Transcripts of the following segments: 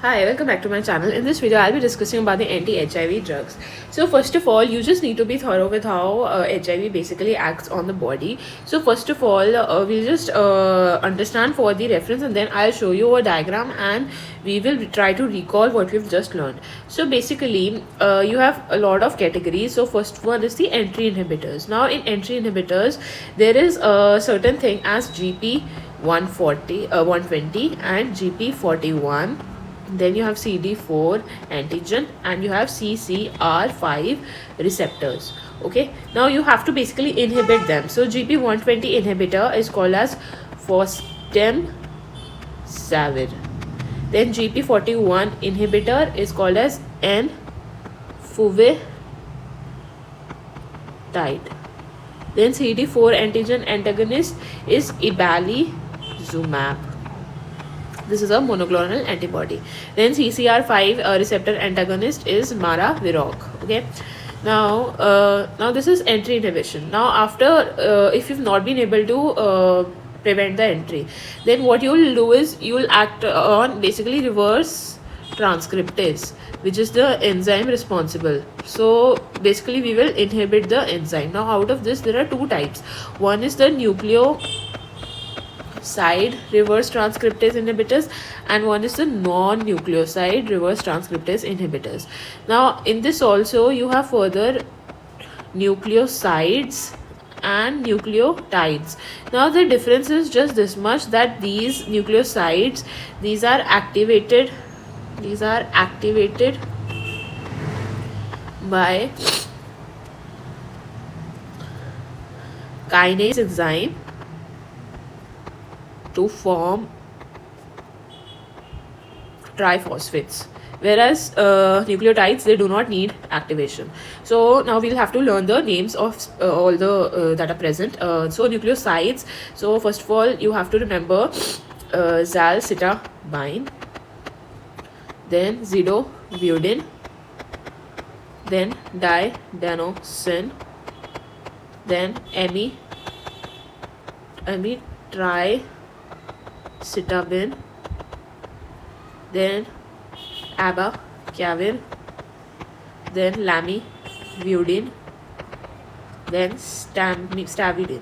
Hi, welcome back to my channel. In this video, I'll be discussing about the anti-HIV drugs. So first of all, you just need to be thorough with how HIV basically acts on the body. So first of all, we'll just understand for the reference, and then I'll show you a diagram and we will try to recall what we've just learned. So basically, you have a lot of categories. So first one is the entry inhibitors. Now in entry inhibitors, there is a certain thing as GP 120 and GP 41. Then you have CD4 antigen and you have CCR5 receptors. Okay, now you have to basically inhibit them. So GP120 inhibitor is called as fostemsavir. Then GP41 inhibitor is called as enfuvetide. Then CD4 antigen antagonist is ibalizumab. This is a monoclonal antibody. Then CCR5 receptor antagonist is maraviroc. Okay. Now this is entry inhibition. Now after if you've not been able to prevent the entry, then what you will do is you will act on basically reverse transcriptase, which is the enzyme responsible. So basically we will inhibit the enzyme. Now out of this there are two types. One is the nucleoside reverse transcriptase inhibitors and one is the non-nucleoside reverse transcriptase inhibitors. Now in this also you have further nucleosides and nucleotides. Now the difference is just this much, that these nucleosides, these are activated by kinase enzyme to form triphosphates, whereas nucleotides, they do not need activation. So now we'll have to learn the names of all the that are present. So nucleosides, so first of all you have to remember zalcitabine, then zidovudin, then diadenosine, then amitriptyline, then abacavir, then lamivudine, then stavudine.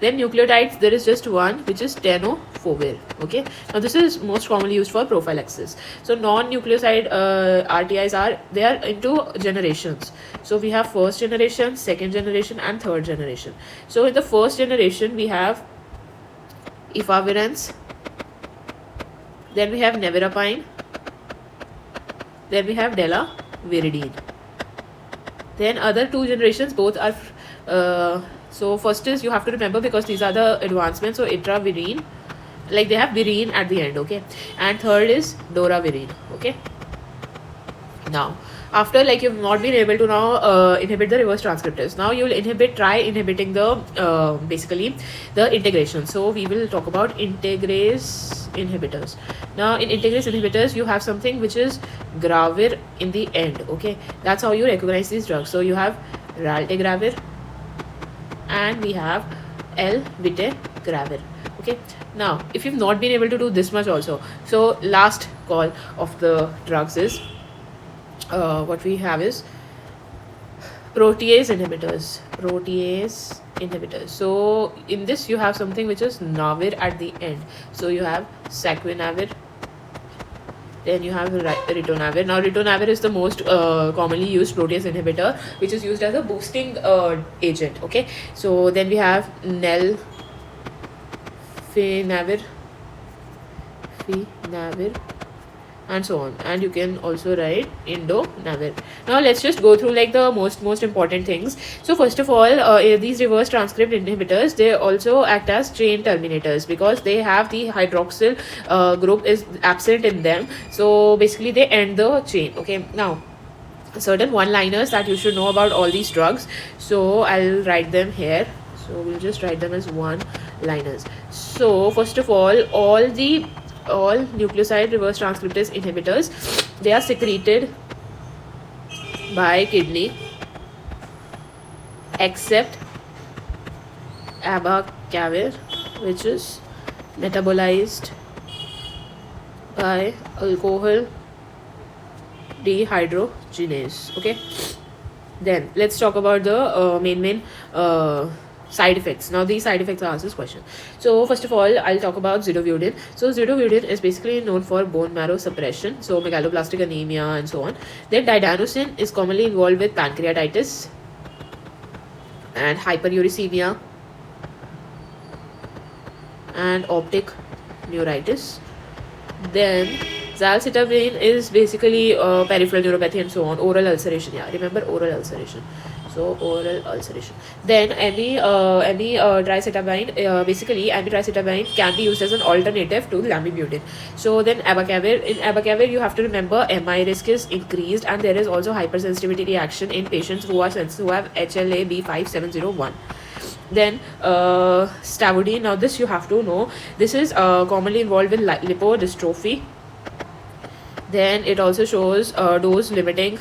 Then nucleotides, there is just one, which is tenofovir. Okay, now this is most commonly used for prophylaxis. So non-nucleoside RTIs are into generations. So we have first generation, second generation and third generation. So in the first generation we have efavirenz, then we have nevirapine, then we have delavirdine. Then other two generations, both are so first is, you have to remember because these are the advancements, so itravirine, like they have virine at the end. Okay, and third is doravirine. Okay, now after like you've not been able to now inhibit the reverse transcriptase, now you will try inhibiting the basically the integration. So we will talk about integrase inhibitors. Now in integrase inhibitors you have something which is gravir in the end. Okay, that's how you recognize these drugs. So you have raltegravir and we have elvitegravir. Okay, now if you've not been able to do this much also, so last call of the drugs is what we have is protease inhibitors. So in this you have something which is navir at the end. So you have saquinavir, then you have ritonavir. Now ritonavir is the most commonly used protease inhibitor, which is used as a boosting agent. Okay, so then we have nelfinavir and so on, and you can also write indonavir. Now let's just go through like the most important things. So first of all, these reverse transcript inhibitors, they also act as chain terminators because they have the hydroxyl group is absent in them. So basically they end the chain. Okay, now certain one-liners that you should know about all these drugs, so I'll write them here. So we'll just write them as one-liners. So first of all nucleoside reverse transcriptase inhibitors, they are secreted by kidney except abacavir, which is metabolized by alcohol dehydrogenase. Okay, then let's talk about the main side effects. Now these side effects are asked this question. So first of all, I'll talk about zidovudin. So zidovudin is basically known for bone marrow suppression, so megaloblastic anemia and so on. Then didanosine is commonly involved with pancreatitis and hyperuricemia and optic neuritis. Then zalcitabine is basically peripheral neuropathy and so on. Oral ulceration, yeah, remember oral ulceration. So oral ulceration. Then tricytabine, basically tricytabine can be used as an alternative to lamivudine. So then abacavir, in abacavir you have to remember MI risk is increased, and there is also hypersensitivity reaction in patients who have HLA B5701. Then stavudine, now this you have to know, this is commonly involved with lipodystrophy. Then it also shows dose limiting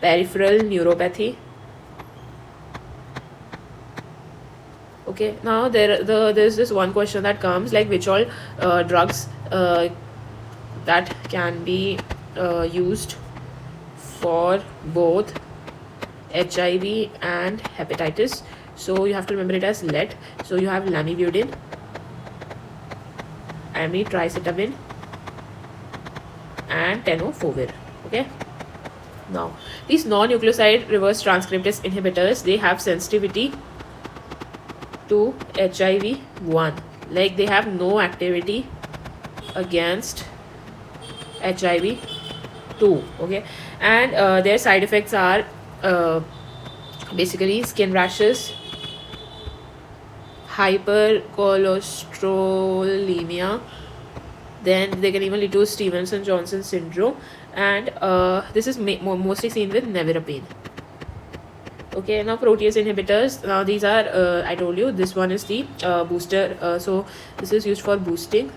peripheral neuropathy. Okay, now there's this one question that comes, like which all drugs that can be used for both HIV and hepatitis. So you have to remember it as LET. So you have lamivudine, amitriptyline, and tenofovir. Okay, now these non-nucleoside reverse transcriptase inhibitors, they have sensitivity to HIV-1, like they have no activity against HIV-2. Okay, and their side effects are basically skin rashes, hypercholesterolemia, then they can even lead to Stevenson-Johnson syndrome, and this is mostly seen with nevirapine. Okay, now protease inhibitors, now these are I told you, this one is the booster, so this is used for boosting.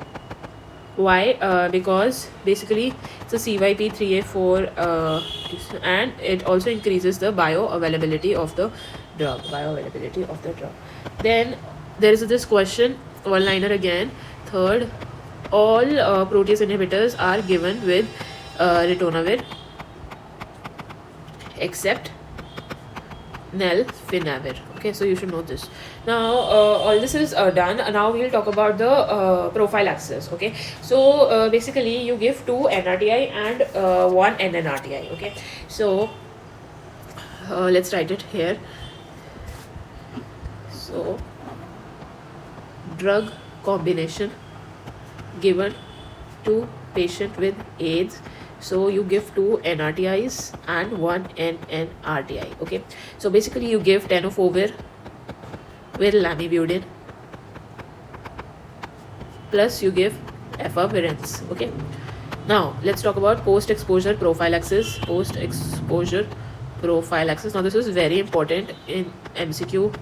Why? Because basically it's a CYP3A4 and it also increases the bioavailability of the drug. Then there is this question, one liner again. Third, all protease inhibitors are given with ritonavir except nelfinavir. Okay, so you should know this. Now all this is done. Now we will talk about the prophylaxis. Okay, so basically you give 2 NRTI and 1 NNRTI. Okay, so let's write it here. So drug combination given to patient with AIDS, so you give 2 NRTIs and 1 NNRTI. Okay, so basically you give tenofovir with lamivudine plus you give efavirenz. Okay, now let's talk about post-exposure prophylaxis. Now this is very important in MCQ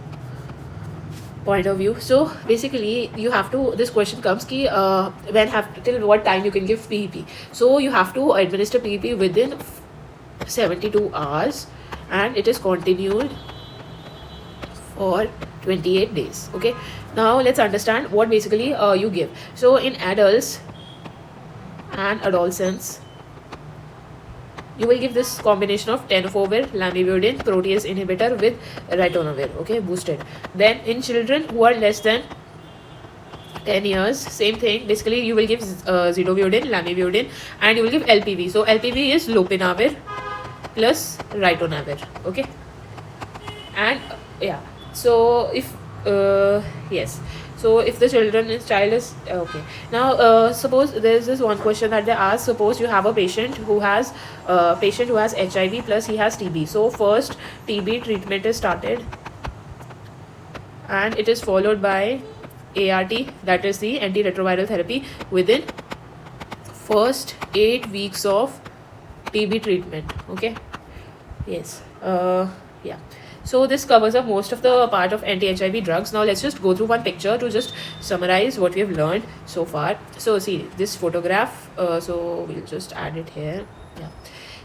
point of view. So basically you have to, this question comes ki till what time you can give PEP. So you have to administer PEP within 72 hours and it is continued for 28 days. Okay, now let's understand what basically you give. So in adults and adolescents, you will give this combination of tenofovir, lamivudine, protease inhibitor with ritonavir. Okay, boosted. Then in children who are less than 10 years, same thing. Basically you will give zidovudine, lamivudine, and you will give LPV. So LPV is lopinavir plus ritonavir. Okay, and yeah, so if yes, so if the child is okay. Now suppose there is this one question that they ask. Suppose you have a patient who has HIV plus he has TB. So first TB treatment is started and it is followed by ART, that is the antiretroviral therapy, within first 8 weeks of TB treatment. Okay, yes, yeah. So this covers up most of the part of anti-HIV drugs. Now let's just go through one picture to just summarize what we have learned so far. So see this photograph, so we'll just add it here. Yeah,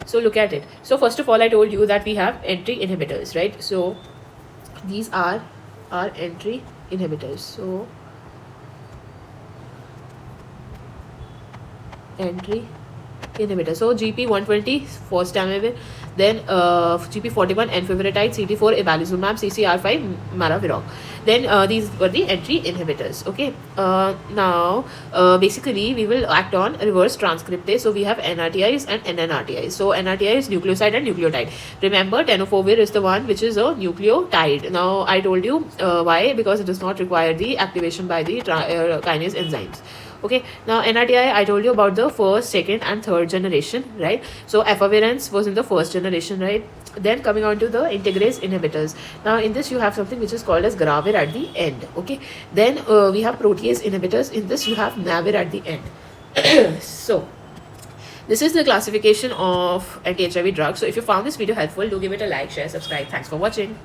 so look at it. So first of all, I told you that we have entry inhibitors, right? So these are our entry inhibitors. So entry inhibitor. So GP120 fostamivir, then GP41 enfiviratide, CT4 ebalizumab, CCR5 maraviroc. Then these were the entry inhibitors. Okay. Now basically we will act on reverse transcriptase. So we have NRTIs and NNRTIs. So NRTI is nucleoside and nucleotide. Remember, tenofovir is the one which is a nucleotide. Now I told you why, because it does not require the activation by the kinase enzymes. Okay, now NRTI, I told you about the first, second and third generation, right? So efavirenz was in the first generation, right? Then coming on to the integrase inhibitors. Now in this you have something which is called as gravir at the end. Okay, then we have protease inhibitors. In this you have navir at the end. So this is the classification of anti-HIV drugs. So if you found this video helpful, do give it a like, share, subscribe. Thanks for watching.